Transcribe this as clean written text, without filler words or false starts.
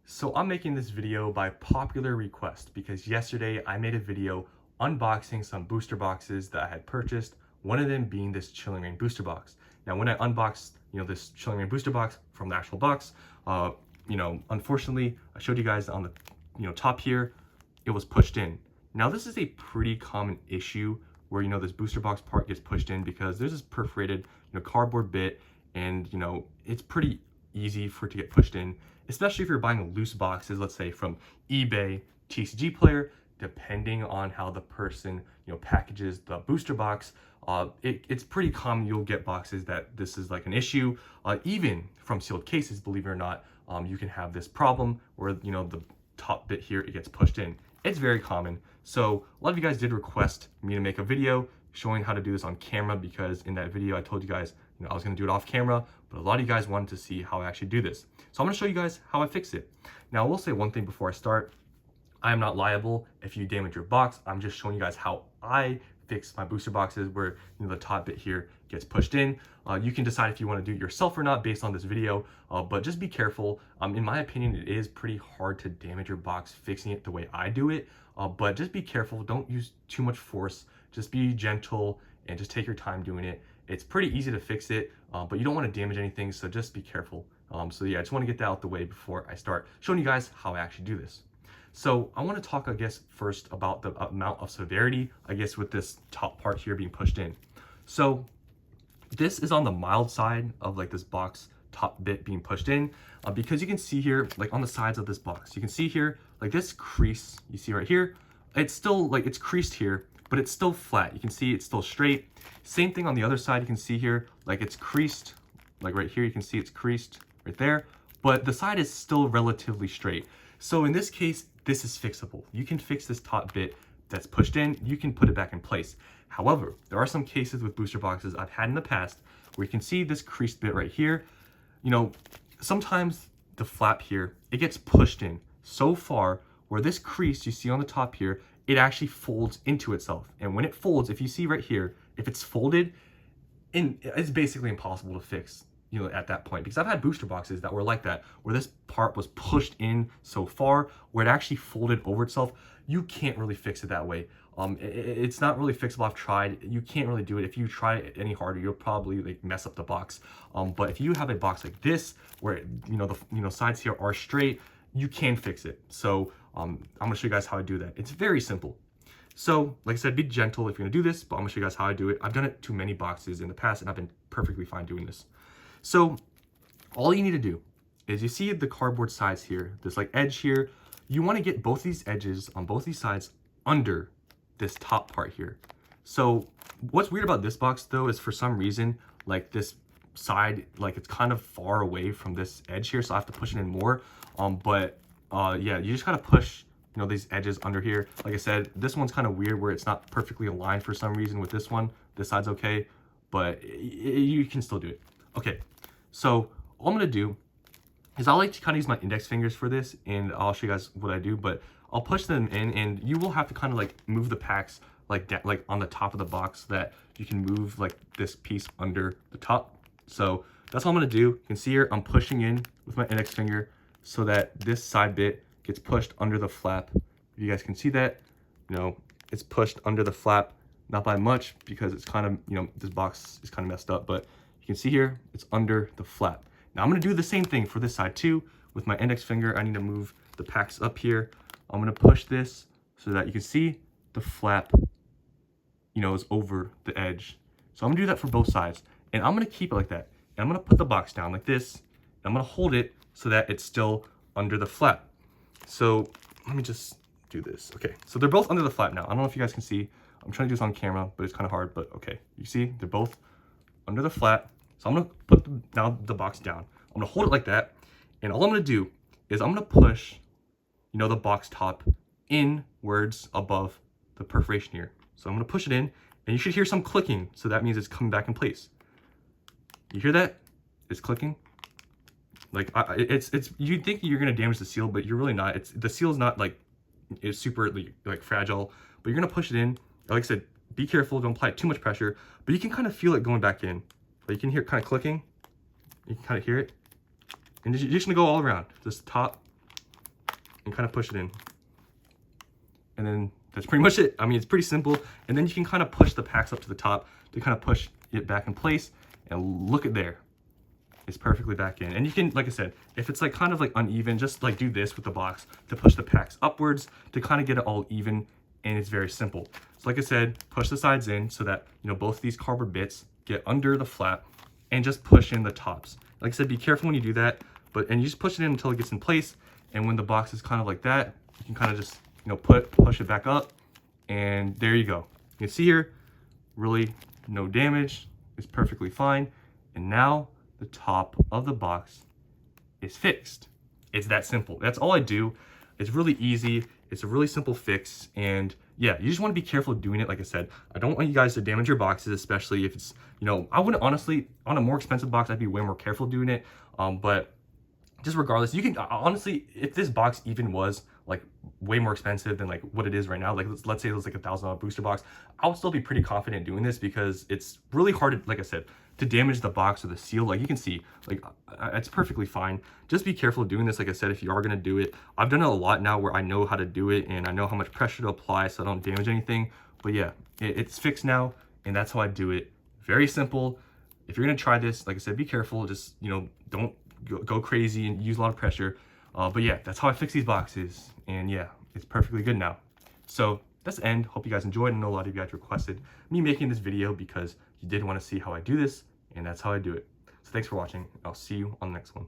So I'm making this video by popular request because yesterday I made a video unboxing some booster boxes that I had purchased, one of them being this Chilling Reign booster box. Now when I unboxed, this Chilling Reign booster box from the actual box, unfortunately I showed you guys on the, top here, it was pushed in. Now this is a pretty common issue where, this booster box part gets pushed in because there's this perforated, cardboard bit and, it's pretty easy for it to get pushed in, especially if you're buying loose boxes, let's say from eBay, TCG Player, depending on how the person packages the booster box. It's pretty common you'll get boxes that this is like an issue. Even from sealed cases, believe it or not, you can have this problem where the top bit here, it gets pushed in. It's very common. So a lot of you guys did request me to make a video showing how to do this on camera, because in that video I told you guys I was going to do it off camera, but a lot of you guys wanted to see how I actually do this. So I'm going to show you guys how I fix it. Now I will say one thing before I start. I am not liable if you damage your box. I'm just showing you guys how I fix my booster boxes where the top bit here gets pushed in. You can decide if you want to do it yourself or not based on this video, but just be careful. In my opinion, it is pretty hard to damage your box fixing it the way I do it, but just be careful. Don't use too much force. Just be gentle and just take your time doing it. It's pretty easy to fix it, but you don't want to damage anything, so just be careful. So yeah, I just want to get that out the way before I start showing you guys how I actually do this. So I want to talk, I guess, first about the amount of severity, I guess, with this top part here being pushed in. So this is on the mild side of like this box top bit being pushed in, because you can see here, like on the sides of this box, you can see here, like this crease, you see right here, it's still like it's creased here, but it's still flat. You can see it's still straight. Same thing on the other side, you can see here, like it's creased, like right here, you can see it's creased right there, but the side is still relatively straight. So in this case, this is fixable. You can fix this top bit that's pushed in, you can put it back in place. However, there are some cases with booster boxes I've had in the past where you can see this creased bit right here. Sometimes the flap here, it gets pushed in so far where this crease you see on the top here, it actually folds into itself. And when it folds, if you see right here, if it's folded, it's basically impossible to fix, at that point, because I've had booster boxes that were like that, where this part was pushed in so far where it actually folded over itself. You can't really fix it that way. It's not really fixable. I've tried. You can't really do it. If you try it any harder, you'll probably like mess up the box. But if you have a box like this, where the sides here are straight, you can fix it. So I'm gonna show you guys how I do that. It's very simple. So like I said, be gentle if you're gonna do this, but I'm gonna show you guys how I do it. I've done it to many boxes in the past and I've been perfectly fine doing this. So all you need to do is, you see the cardboard sides here, this like edge here, you want to get both these edges on both these sides under this top part here. So what's weird about this box though is, for some reason, like this side, like it's kind of far away from this edge here, so I have to push it in more. Yeah, you just gotta push these edges under here. Like I said, this one's kind of weird where it's not perfectly aligned for some reason with this one. This side's okay, but you can still do it. Okay, so all I'm gonna do is I like to kind of use my index fingers for this, and I'll show you guys what I do, but I'll push them in, and you will have to kind of like move the packs like on the top of the box, so that you can move like this piece under the top. So that's all I'm gonna do. You can see here, I'm pushing in with my index finger so that this side bit gets pushed under the flap. If you guys can see that, it's pushed under the flap, not by much because it's kind of, this box is kind of messed up, but you can see here, it's under the flap. Now I'm gonna do the same thing for this side too. With my index finger, I need to move the packs up here. I'm gonna push this so that you can see the flap, is over the edge. So I'm gonna do that for both sides, and I'm gonna keep it like that. And I'm gonna put the box down like this, and I'm gonna hold it so that it's still under the flap. So let me just do this. Okay, so they're both under the flap now. I don't know if you guys can see. I'm trying to do this on camera, but it's kind of hard, but okay. You see, they're both under the flap. So I'm gonna put now the box down. I'm gonna hold it like that, and all I'm gonna do is I'm gonna push, the box top inwards above the perforation here. So I'm gonna push it in, and you should hear some clicking. So that means it's coming back in place. You hear that? It's clicking. Like it's you'd think you're gonna damage the seal, but you're really not. The seal's not like it's super like fragile, but you're gonna push it in. Like I said, be careful. Don't apply too much pressure, but you can kind of feel it going back in. But you can hear it kind of clicking. You can kind of hear it. And you're just gonna go all around. Just top, and kind of push it in. And then that's pretty much it. I mean, it's pretty simple. And then you can kind of push the packs up to the top to kind of push it back in place. And look at there. It's perfectly back in. And you can, like I said, if it's like kind of like uneven, just like do this with the box to push the packs upwards to kind of get it all even. And it's very simple. So like I said, push the sides in so that, you know, both of these cardboard bits get under the flap and just push in the tops. Like I said, be careful when you do that, and you just push it in until it gets in place. And when the box is kind of like that, you can kind of just, you know, push it back up, and there you go. You can see here, really no damage. It's perfectly fine. And now the top of the box is fixed. It's that simple. That's all I do. It's really easy. It's a really simple fix. And yeah, you just want to be careful doing it. Like I said, I don't want you guys to damage your boxes, especially if it's, you know, I wouldn't honestly, on a more expensive box, I'd be way more careful doing it. But just regardless, you can honestly, if this box even was like way more expensive than like what it is right now, like let's say it was like $1,000 booster box, I would still be pretty confident doing this because it's really hard to, like I said, to damage the box or the seal. Like you can see, like it's perfectly fine. Just be careful doing this. Like I said, if you are going to do it, I've done it a lot now where I know how to do it and I know how much pressure to apply so I don't damage anything. But yeah, it's fixed now, and that's how I do it. Very simple. If you're going to try this, like I said, be careful. Just, you know, don't go crazy and use a lot of pressure. But yeah, that's how I fix these boxes. And yeah, it's perfectly good now. So that's the end. Hope you guys enjoyed. I know a lot of you guys requested me making this video because you did want to see how I do this, and that's how I do it. So thanks for watching. I'll see you on the next one.